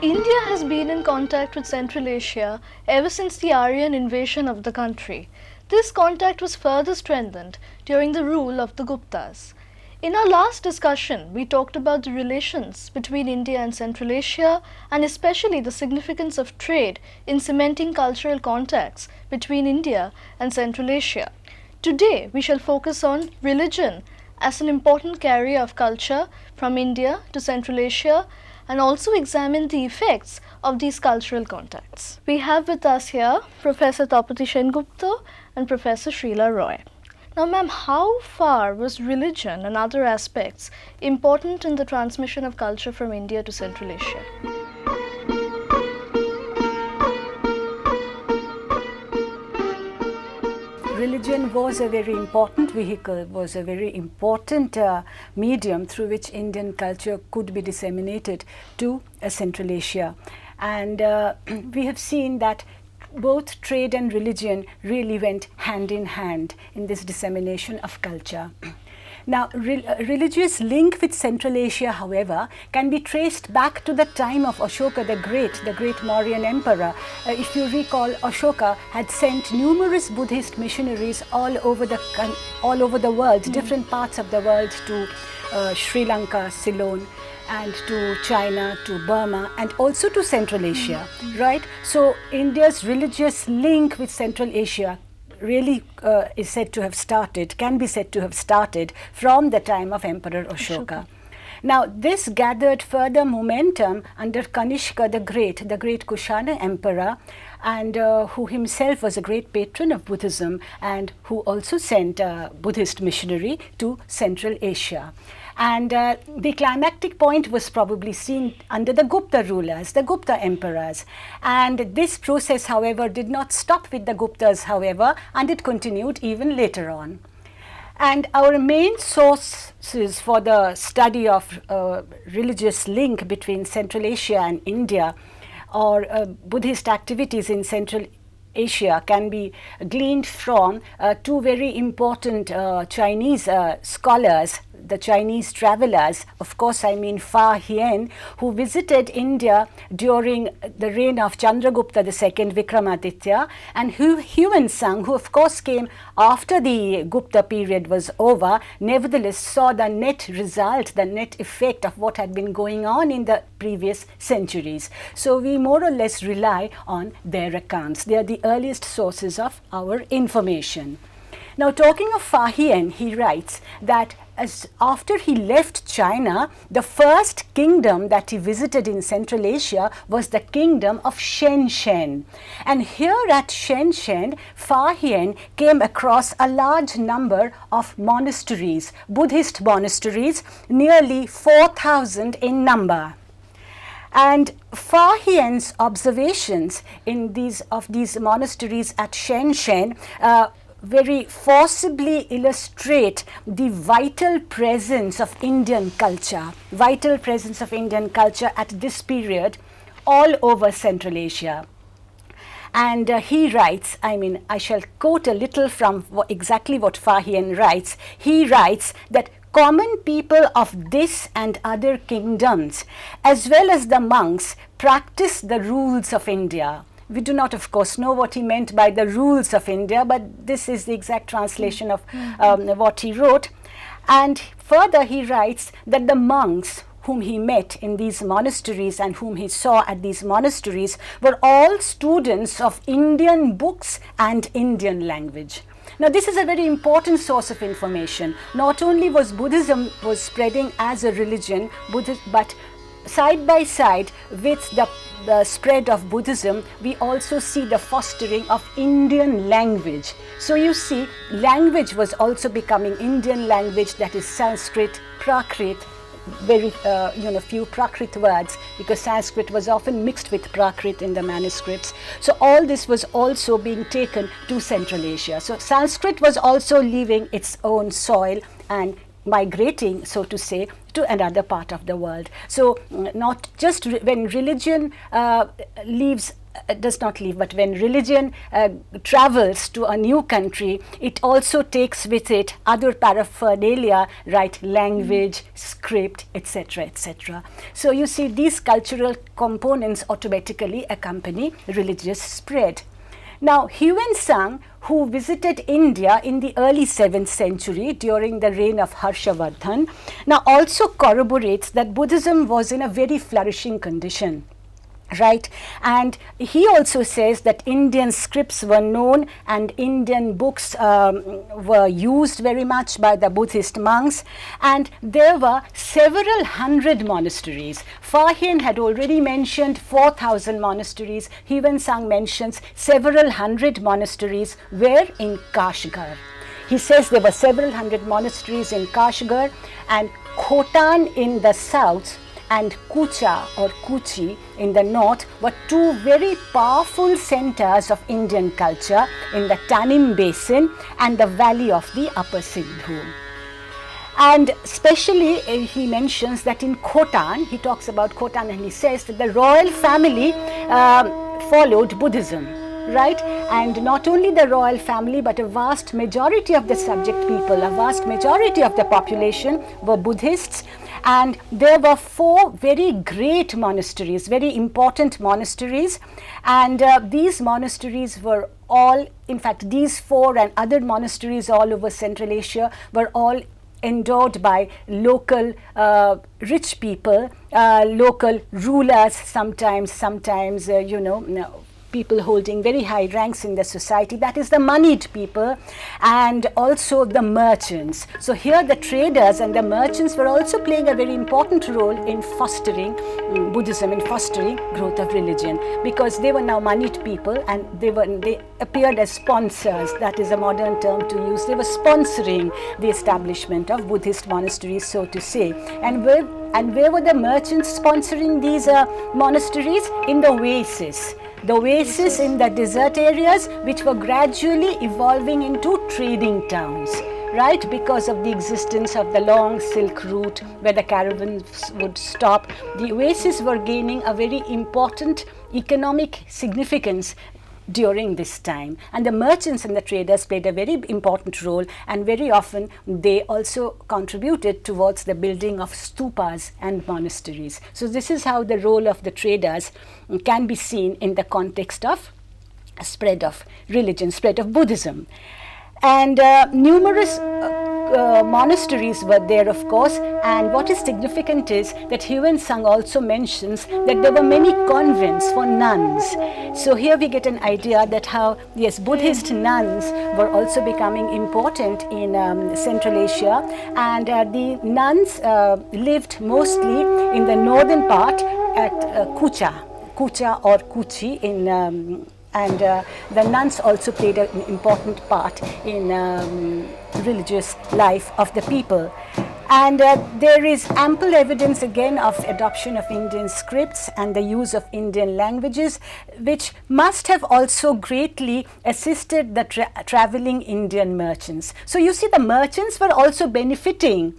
India has been in contact with Central Asia ever since the Aryan invasion of the country. This contact was further strengthened during the rule of the Guptas. In our last discussion, we talked about the relations between India and Central Asia and especially the significance of trade in cementing cultural contacts between India and Central Asia. Today, we shall focus on religion as an important carrier of culture from India to Central Asia and also examine the effects of these cultural contacts. We have with us here Professor Tapati Sengupta and Professor Srila Roy. Now ma'am, how far was religion and other aspects important in the transmission of culture from India to Central Asia? Religion was a very important vehicle, was a very important medium through which Indian culture could be disseminated to Central Asia. And we have seen that both trade and religion really went hand in hand in this dissemination of culture. Now, religious link with Central Asia, however, can be traced back to the time of Ashoka the great Mauryan emperor. If you recall, Ashoka had sent numerous Buddhist missionaries all over the world, different parts of the world, to Sri Lanka, Ceylon, and to China, to Burma, and also to Central Asia, right? So India's religious link with Central Asia really is said to have started, can be said to have started from the time of Emperor Ashoka. Now, this gathered further momentum under Kanishka the great Kushana emperor, and who himself was a great patron of Buddhism and who also sent a Buddhist missionary to Central Asia. And the climactic point was probably seen under the Gupta rulers, the Gupta emperors. And this process, however, did not stop with the Guptas, however, and it continued even later on. And our main sources for the study of religious link between Central Asia and India, or Buddhist activities in Central Asia, can be gleaned from two very important Chinese scholars, the Chinese travelers, of course I mean Fa Hien, who visited India during the reign of Chandragupta II Vikramaditya, and Huan Sang, who of course came after the Gupta period was over, nevertheless saw the net result, the net effect of what had been going on in the previous centuries. So we more or less rely on their accounts. They are the earliest sources of our information. Now, talking of Fa Hien, he writes that after he left China, the first kingdom that he visited in Central Asia was the kingdom of Shenzhen. And here at Shenzhen, Fa Hien came across a large number of monasteries, Buddhist monasteries, nearly 4,000 in number. And Fa Hien's observations of these monasteries at Shenzhen very forcibly illustrate the vital presence of Indian culture at this period all over Central Asia. And he writes, I shall quote a little from exactly what Fa Hien writes. He writes that common people of this and other kingdoms, as well as the monks, practice the rules of India. We do not, of course, know what he meant by the rules of India, but this is the exact translation of what he wrote. And further, he writes that the monks whom he met in these monasteries and whom he saw at these monasteries were all students of Indian books and Indian language. Now, this is a very important source of information. Not only was Buddhism spreading as a religion, but side by side with the spread of Buddhism, we also see the fostering of Indian language. So you see, language was also becoming Indian language, that is Sanskrit, Prakrit, very few Prakrit words, because Sanskrit was often mixed with Prakrit in the manuscripts. So all this was also being taken to Central Asia. So Sanskrit was also leaving its own soil and migrating, so to say, to another part of the world. So not just when religion leaves does not leave, but when religion travels to a new country, it also takes with it other paraphernalia, right, language, script, etc., etc. So you see, these cultural components automatically accompany religious spread. Now, Huan Sang, who visited India in the early 7th century during the reign of Harshavardhan, now also corroborates that Buddhism was in a very flourishing condition. Right, and he also says that Indian scripts were known and Indian books were used very much by the Buddhist monks, and there were several hundred monasteries. Fa Hien had already mentioned 4,000 monasteries. Huan Sang mentions several hundred monasteries were in Kashgar. He says there were several hundred monasteries in Kashgar, and Khotan in the south and Kucha or Kuchi in the north were two very powerful centers of Indian culture in the Tanim Basin and the valley of the Upper Sindhu. And especially he mentions that in Khotan, he talks about Khotan and he says that the royal family followed Buddhism. Right, and not only the royal family, but a vast majority of the subject people, a vast majority of the population were Buddhists, and there were 4 very great monasteries, very important monasteries, and these monasteries were all, in fact these 4 and other monasteries all over Central Asia were all endowed by local rich people, local rulers, sometimes you know, people holding very high ranks in the society, that is the moneyed people, and also the merchants. So here the traders and the merchants were also playing a very important role in fostering Buddhism, in fostering growth of religion, because they were now moneyed people and they appeared as sponsors. That is a modern term to use. They were sponsoring the establishment of Buddhist monasteries, so to say. And where were the merchants sponsoring these monasteries? In the oases. The oases in the desert areas, which were gradually evolving into trading towns, right, because of the existence of the long silk route where the caravans would stop. The oases were gaining a very important economic significance during this time, and the merchants and the traders played a very important role, and very often they also contributed towards the building of stupas and monasteries. So this is how the role of the traders can be seen in the context of spread of religion, spread of Buddhism. And numerous monasteries were there, of course, and what is significant is that Huan Sang also mentions that there were many convents for nuns. So here we get an idea that how, yes, Buddhist nuns were also becoming important in Central Asia, and the nuns lived mostly in the northern part at Kucha or Kuchi in and the nuns also played an important part in religious life of the people. And there is ample evidence again of adoption of Indian scripts and the use of Indian languages, which must have also greatly assisted the traveling Indian merchants. So you see, the merchants were also benefiting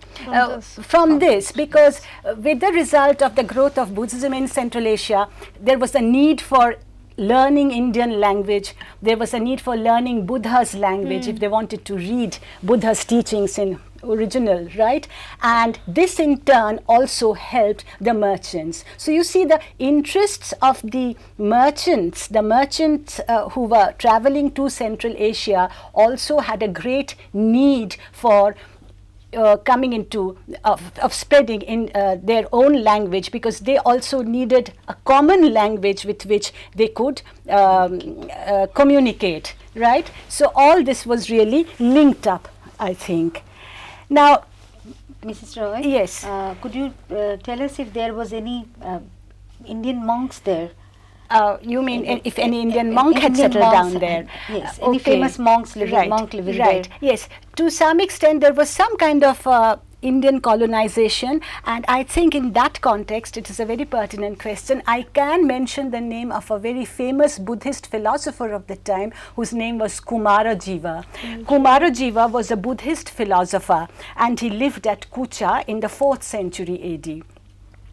from this, because with the result of the growth of Buddhism in Central Asia, there was a need for learning Indian language. There was a need for learning Buddha's language if they wanted to read Buddha's teachings in original, right? And this in turn also helped the merchants. So you see, the interests of the merchants who were traveling to Central Asia also had a great need for coming into of spreading in their own language, because they also needed a common language with which they could communicate, right? So all this was really linked up, I think. Now, Mrs. Roy, yes, could you tell us if there was any Indian monks there? You mean if any Indian monk had settled down there? Yes, any famous monks living, monk living right. there? Yes, to some extent there was some kind of Indian colonization, and I think in that context it is a very pertinent question. I can mention the name of a very famous Buddhist philosopher of the time, whose name was Kumarajiva. Kumarajiva was a Buddhist philosopher, and he lived at Kucha in the 4th century AD.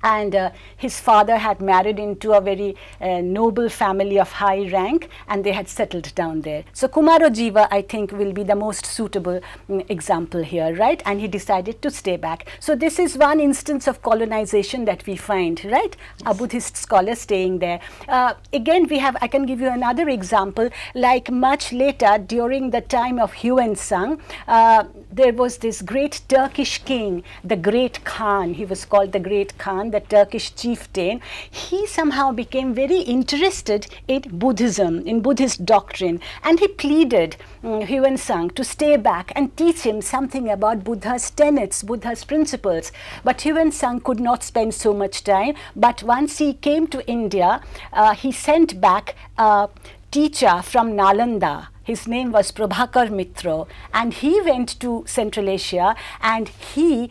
And his father had married into a very noble family of high rank, and they had settled down there. So Kumarojiva, I think, will be the most suitable example here, right? And he decided to stay back. So this is one instance of colonization that we find, right? A Buddhist scholar staying there. Again, I can give you another example. Like much later, during the time of Yuan Sang, there was this great Turkish king, the Great Khan. He was called the Great Khan, the Turkish chieftain. He somehow became very interested in Buddhism, in Buddhist doctrine, and he pleaded Yuan Sang to stay back and teach him something about Buddha's tenets, Buddha's principles. But Yuan Sang could not spend so much time. But once he came to India, he sent back a teacher from Nalanda. His name was Prabhakar Mitra, and he went to Central Asia, and he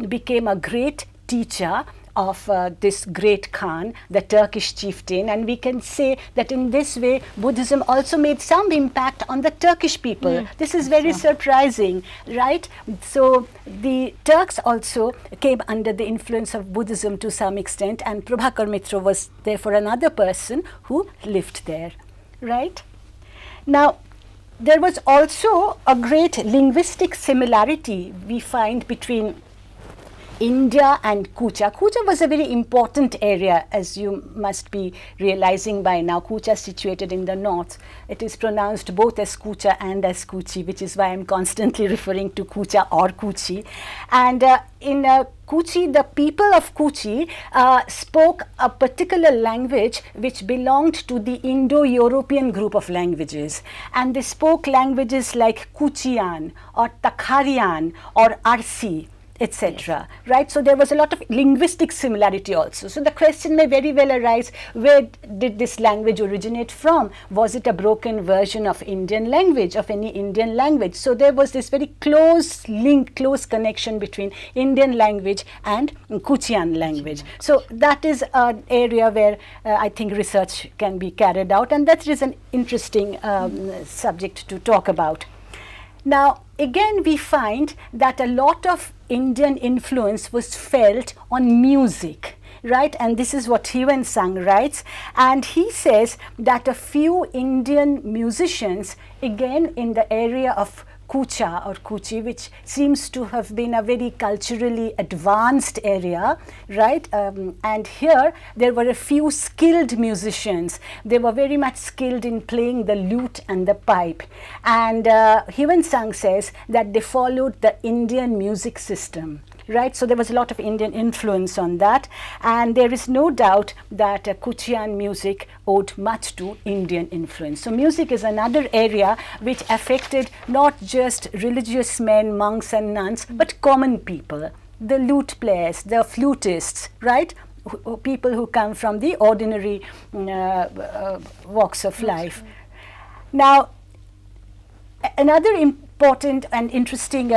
became a great teacher of this great Khan, the Turkish chieftain. And we can say that in this way, Buddhism also made some impact on the Turkish people. This is very surprising, right? So the Turks also came under the influence of Buddhism to some extent, and Prabhakar Mitra was therefore another person who lived there, right? Now, there was also a great linguistic similarity we find between India and Kucha. Kucha was a very important area, as you must be realizing by now. Kucha is situated in the north. It is pronounced both as Kucha and as Kuchi, which is why I'm constantly referring to Kucha or Kuchi. And in Kuchi, the people of Kuchi spoke a particular language which belonged to the Indo-European group of languages. And they spoke languages like Kuchian or Takharian or Arsi, etc. Right? So there was a lot of linguistic similarity also. So the question may very well arise, where did this language originate from? Was it a broken version of Indian language, of any Indian language? So there was this very close link, close connection between Indian language and Kuchian language. So that is an area where I think research can be carried out, and that is an interesting subject to talk about. Now, again, we find that a lot of Indian influence was felt on music, right? And this is what Yuan Sang writes. And he says that a few Indian musicians, again in the area of Kucha or Kuchi, which seems to have been a very culturally advanced area, right? And here there were a few skilled musicians. They were very much skilled in playing the lute and the pipe. And Yuan Sang says that they followed the Indian music system. Right, so there was a lot of Indian influence on that, and there is no doubt that Kuchian music owed much to Indian influence. So music is another area which affected not just religious men, monks and nuns, but common people, the lute players, the flutists, right? People who come from the ordinary walks of life. Now, another important and interesting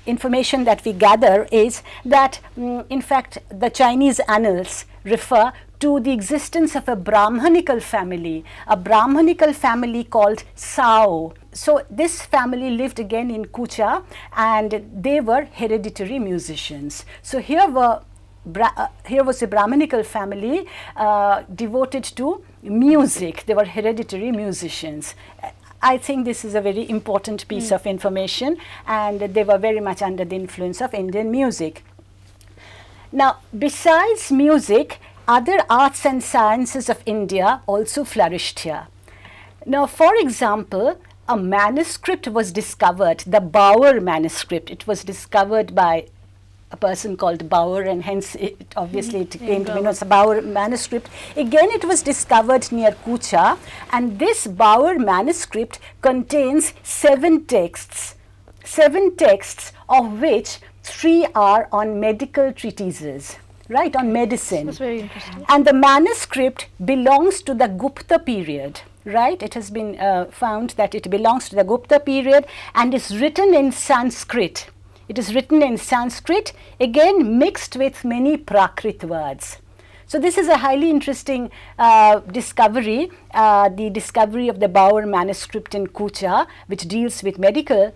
information that we gather is that, in fact, the Chinese annals refer to the existence of a Brahmanical family called Sao. So this family lived again in Kucha, and they were hereditary musicians. So here was a Brahmanical family devoted to music. They were hereditary musicians. I think this is a very important piece of information, and they were very much under the influence of Indian music. Now, besides music, other arts and sciences of India also flourished here. Now, for example, a manuscript was discovered, the Bauer manuscript. It was discovered by a person called Bauer, and hence it obviously came to be known as a Bauer manuscript. Again, it was discovered near Kucha, and this Bauer manuscript contains 7 texts, of which 3 are on medical treatises, right, on medicine. That's very interesting. And the manuscript belongs to the Gupta period, right? It has been found that it belongs to the Gupta period and is written in Sanskrit. It is written in Sanskrit, again mixed with many Prakrit words. So this is a highly interesting discovery, the discovery of the Bauer manuscript in Kucha, which deals with medical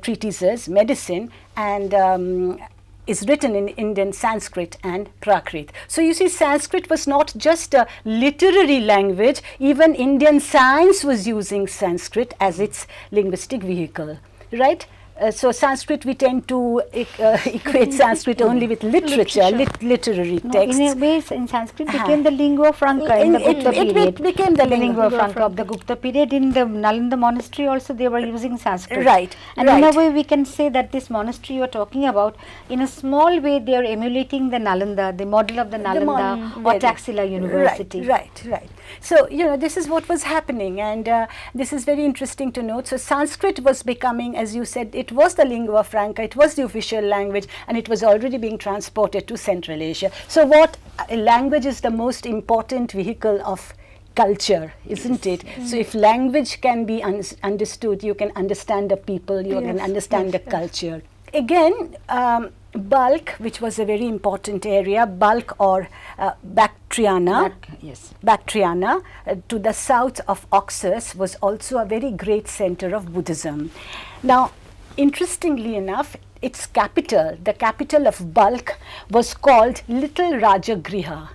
treatises, medicine, and is written in Indian Sanskrit and Prakrit. So you see, Sanskrit was not just a literary language, even Indian science was using Sanskrit as its linguistic vehicle, right? So Sanskrit, we tend to equate Sanskrit only with literature, literary texts. In a way, in Sanskrit became the lingua franca in the Gupta period. It became the lingua franca of the Gupta period. In the Nalanda monastery also they were using Sanskrit. Right. And in a way we can say that this monastery you are talking about, in a small way they are emulating the Nalanda, the model of the Nalanda or Taxila University. Right. So, you know, this is what was happening, and this is very interesting to note. So Sanskrit was becoming, as you said, it was the lingua franca, it was the official language, and it was already being transported to Central Asia. So what language is the most important vehicle of culture, isn't it? So if language can be understood, you can understand the people, you can understand the culture. Again, Balkh, which was a very important area, Balkh or Bactriana, Bactriana to the south of Oxus, was also a very great center of Buddhism. Now, interestingly enough, its capital, the capital of Balkh, was called Little Rajagriha.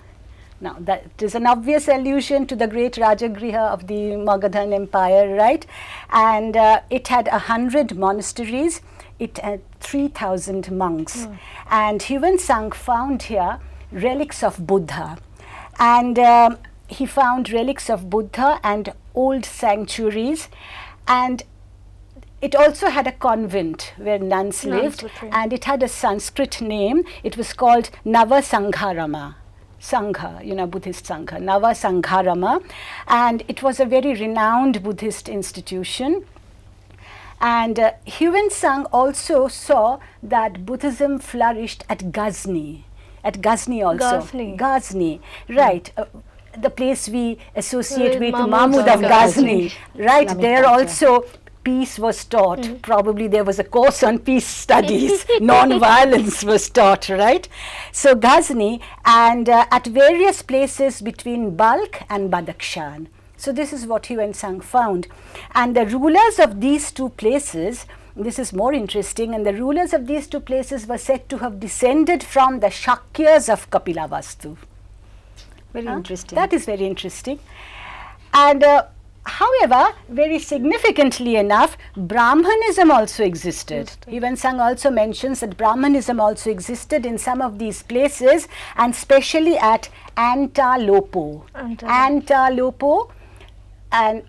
Now, that is an obvious allusion to the great Rajagriha of the Magadhan Empire, right? And it had 100 monasteries. It had 3,000 monks. And Huan Sang found here relics of Buddha. And he found relics of Buddha and old sanctuaries. And it also had a convent where nuns lived. And it had a Sanskrit name. It was called Nava Sangharama. Sangha, you know, Buddhist Sangha, Nava Sangharama. And it was a very renowned Buddhist institution. And Huan Sang also saw that Buddhism flourished at Ghazni. At Ghazni also. Ghazni, right. The place we associate with Mahmud of Ghazni, right. There also peace was taught. Probably there was a course on peace studies. Non-violence was taught, right? So Ghazni, and at various places between Balkh and Badakhshan. So this is what Huan Sang found. And the rulers of these two places, this is more interesting, and the rulers of these two places were said to have descended from the Shakyas of Kapilavastu. Very interesting. That is very interesting. And however, very significantly enough, Brahmanism also existed. Huan Sang also mentions that Brahmanism also existed in some of these places, and especially at Antalopo. Antalopo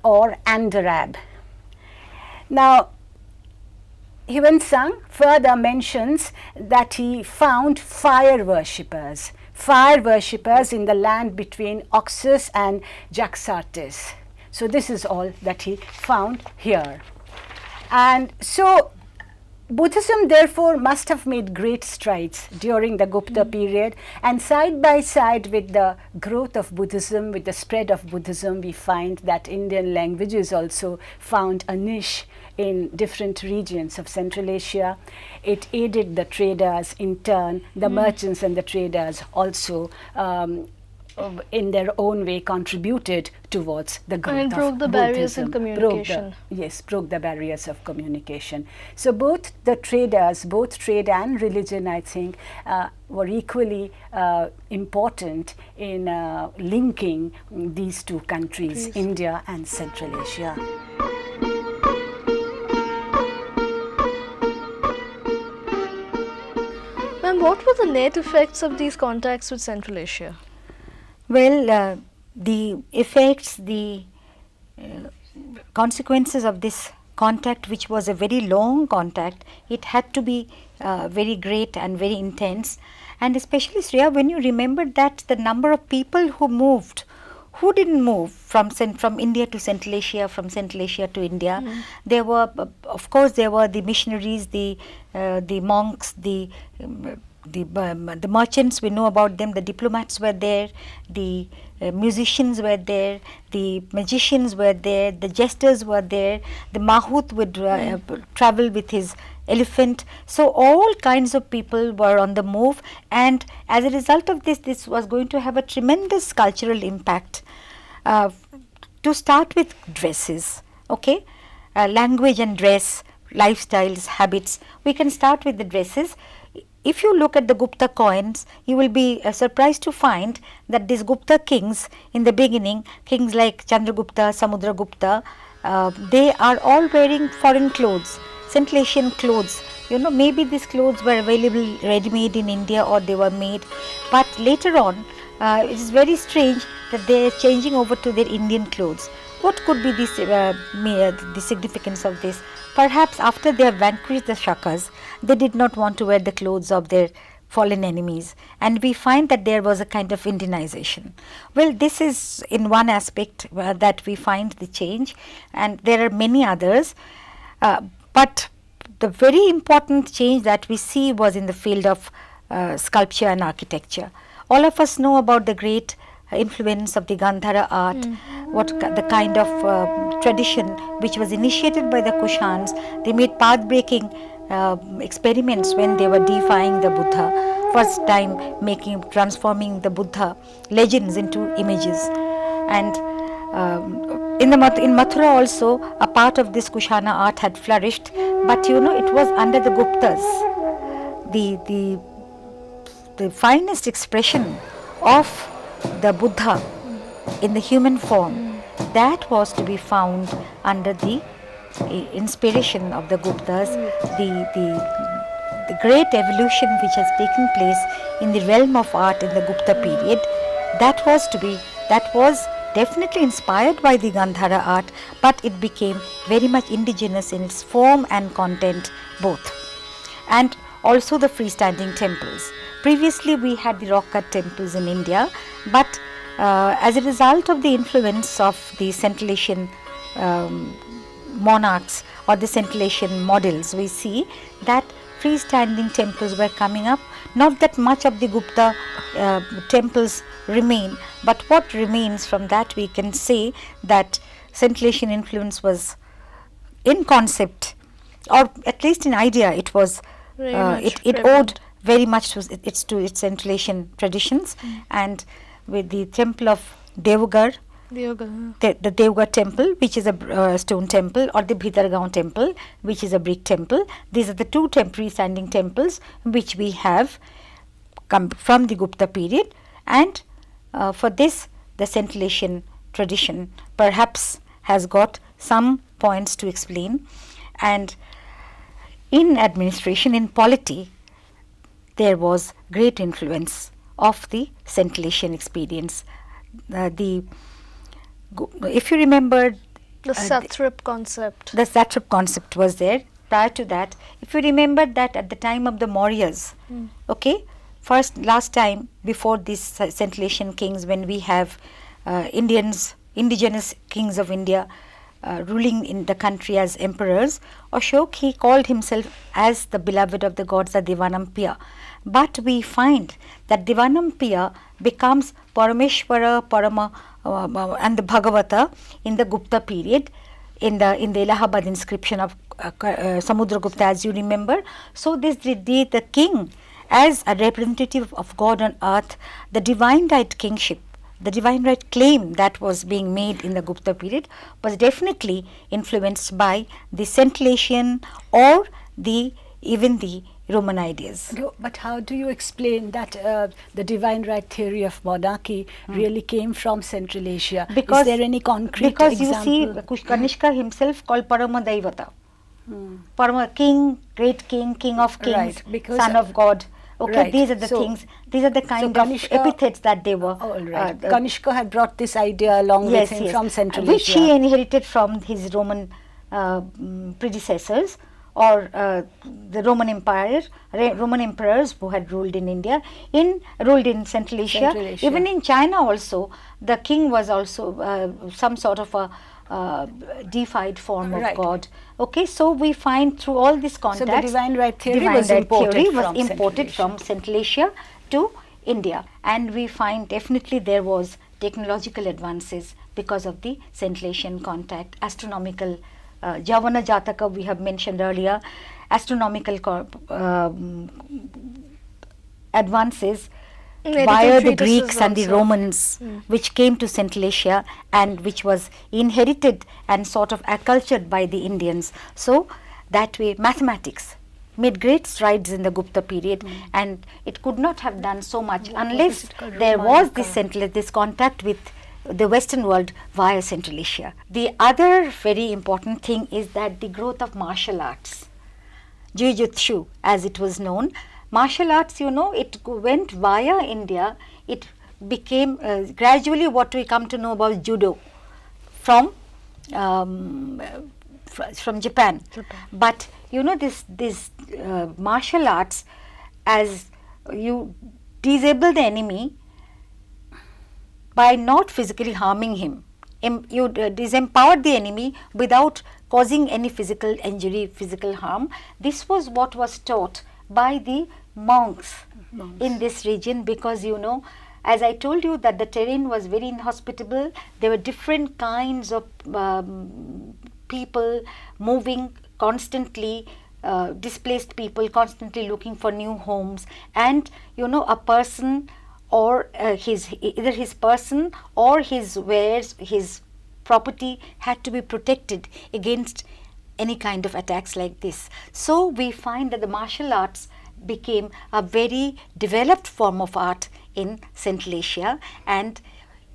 or Andarab. Now, Huan Sang further mentions that he found fire worshippers in the land between Oxus and Jaxartes. So this is all that he found here. And so Buddhism therefore must have made great strides during the Gupta period, and side by side with the growth of Buddhism, with the spread of Buddhism, we find that Indian languages also found a niche in different regions of Central Asia. It aided the traders in turn, the merchants and the traders also in their own way contributed towards the growth and it broke the barriers in communication. Broke the barriers of communication. So both the traders, both trade and religion, I think, were equally important in linking these two countries, India and Central Asia. Ma'am, what were the net effects of these contacts with Central Asia? Well, the effects, the consequences of this contact, which was a very long contact, it had to be very great and very intense. And especially, Shreya, when you remember that the number of people who moved, who didn't move from India to Central Asia, from Central Asia to India, there were, of course, there were the missionaries, the monks, the merchants, we know about them, the diplomats were there, the musicians were there, the magicians were there, the jesters were there, the mahout would travel with his elephant. So all kinds of people were on the move, and as a result of this was going to have a tremendous cultural impact. To start with dresses, okay, language and dress, lifestyles, habits. We can start with the dresses. if you look at the Gupta coins, you will be surprised to find that these Gupta kings in the beginning, kings like Chandragupta, Samudragupta, they are all wearing foreign clothes, Central Asian clothes. You know, maybe these clothes were available ready-made in India or they were made, but later on it is very strange that they are changing over to their Indian clothes. What could be the significance of this? Perhaps after they have vanquished the Shakas, they did not want to wear the clothes of their fallen enemies, and we find that there was a kind of Indianization. Well, this is in one aspect that we find the change, and there are many others, but the very important change that we see was in the field of sculpture and architecture. All of us know about the great influence of the Gandhara art, the kind of tradition which was initiated by the Kushans. They made path-breaking experiments when they were deifying the Buddha, first time transforming the Buddha legends into images. And in Mathura also, a part of this Kushana art had flourished, but you know, it was under the Guptas. The finest expression of the Buddha in the human form, that was to be found under the inspiration of the Guptas, the great evolution which has taken place in the realm of art in the Gupta period, that was definitely inspired by the Gandhara art, but it became very much indigenous in its form and content both. And also the freestanding temples. Previously we had the rock cut temples in India, but as a result of the influence of the Central Asian monarchs or the Central Asian models, we see that freestanding temples were coming up. Not that much of the Gupta temples remain, but what remains from that, we can say that Central Asian influence was in concept, or at least in idea, it was it owed very much to its Central Asian traditions. And with the temple of Deoghar, the Deoghar temple, which is a stone temple, or the Bhitargaon temple, which is a brick temple, these are the two temporary standing temples which we have come from the Gupta period. And for this, the Central Asian tradition perhaps has got some points to explain. And in administration, in polity, there was great influence of the Central Asian experience. If you remember, the satrap concept. The satrap concept was there. Prior to that, if you remember that at the time of the Mauryas, last time before these Central Asian kings, when we have indigenous kings of India ruling in the country as emperors, Ashok, he called himself as the beloved of the gods, the Devanampiya. But we find that Devanampiya becomes Parameshwara, Parama and the Bhagavata in the Gupta period, in the Allahabad inscription of Samudragupta, as you remember. So this the king as a representative of God on earth, the divine right kingship, the divine right claim that was being made in the Gupta period was definitely influenced by the Central Asian or even the Roman ideas. But how do you explain that the divine right theory of monarchy really came from Central Asia? Is there any concrete because example? You see, Kanishka himself called Parama Daivata. Parama, king, great king, king of kings, son of God. Okay, these are the things, these are the kind of epithets that they were. Kanishka had brought this idea along with him from Central Asia. Which he inherited from his Roman predecessors, or the Roman emperors who had ruled in India, ruled in Central Asia. Even in China also, the king was also some sort of a deified form of God. Okay, so we find through all this context, so the divine right theory was imported from Central Asia to India, and we find definitely there was technological advances because of the Central Asian contact, astronomical Javana Jataka we have mentioned earlier, astronomical advances via the Greeks and the Romans, which came to Central Asia and which was inherited and sort of acculturated by the Indians. So that way mathematics made great strides in the Gupta period, and it could not have done so much unless there was this contact with the Western world via Central Asia. The other very important thing is that the growth of martial arts, Jiu-Jitsu as it was known. Martial arts, you know, it went via India. It became gradually what we come to know about Judo from Japan. But you know, this martial arts, as you disable the enemy by not physically harming him, you disempowered the enemy without causing any physical injury, physical harm. This was what was taught by the monks in this region, because you know, as I told you, that the terrain was very inhospitable. There were different kinds of people moving constantly, displaced people constantly looking for new homes, and you know, a person or either his person or his wares, his property had to be protected against any kind of attacks like this. So we find that the martial arts became a very developed form of art in Central Asia, and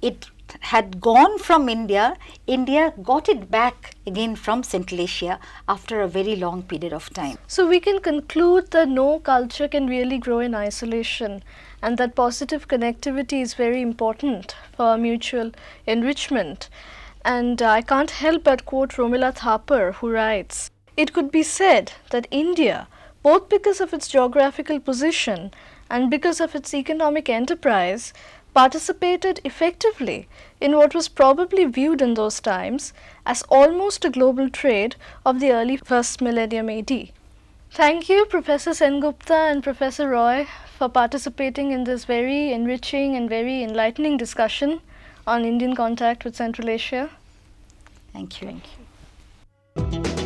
it had gone from India. India got it back again from Central Asia after a very long period of time. So we can conclude that no culture can really grow in isolation, and that positive connectivity is very important for mutual enrichment. And I can't help but quote Romila Thapar, who writes, "It could be said that India, both because of its geographical position and because of its economic enterprise, participated effectively in what was probably viewed in those times as almost a global trade of the early first millennium AD." Thank you, Professor Sengupta and Professor Roy, for participating in this very enriching and very enlightening discussion on Indian contact with Central Asia. Thank you. Thank you.